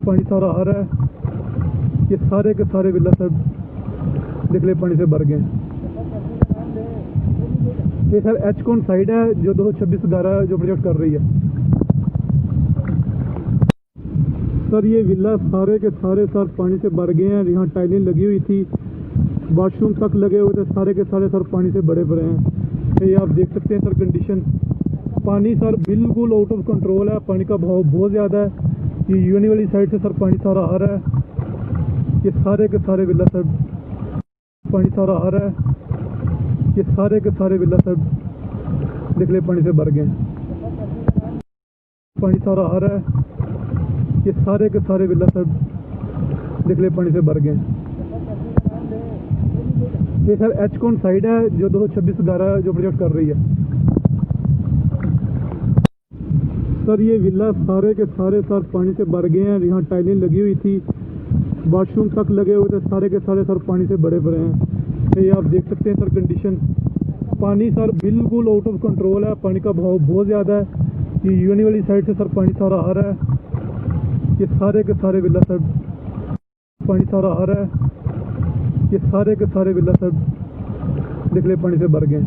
पानी सारा आ रहा है। ये सारे के सारे विला सर निकले पानी से भर गए। ये सर एचकॉन साइड है जो 226/11 जो प्रोजेक्ट कर रही है। सर ये विला सारे के सारे सर पानी से भर गए हैं। यहाँ टाइलें लगी हुई थी, वॉशरूम तक लगे हुए थे, सारे के सारे सर पानी से भरे पड़े हैं। ये आप देख सकते हैं सर कंडीशन। पानी सर बिल्कुल आउट ऑफ कंट्रोल है, पानी का बहाव बहुत ज़्यादा है। ये यूएनई वाली साइड से सर पानी सारा आ रहा है। ये सारे के सारे विला सर पानी सारा आ रहा है। ये सारे के सारे विला सर निकले पानी से भर गए। पानी सारा आ रहा है। ये सारे के सारे विला सर निकले पानी से भर गए। ये सर एचकॉन साइड है जो 226/11 जो प्रोजेक्ट कर रही है। सर ये विला सारे के सारे सर पानी से भर गए हैं। यहाँ टाइलें लगी हुई थी, वॉशरूम तक लगे हुए थे, सारे के सारे सर पानी से भरे पड़े हैं। ये आप देख सकते हैं सर कंडीशन। पानी सर बिल्कुल आउट ऑफ कंट्रोल है, पानी का बहाव बहुत ज़्यादा है। ये यूएनई वाली साइड से सर पानी सारा आ रहा है। ये सारे के सारे विला सर पानी सारा आ रहा है। ये सारे के सारे विला सर निकले पानी से भर गए।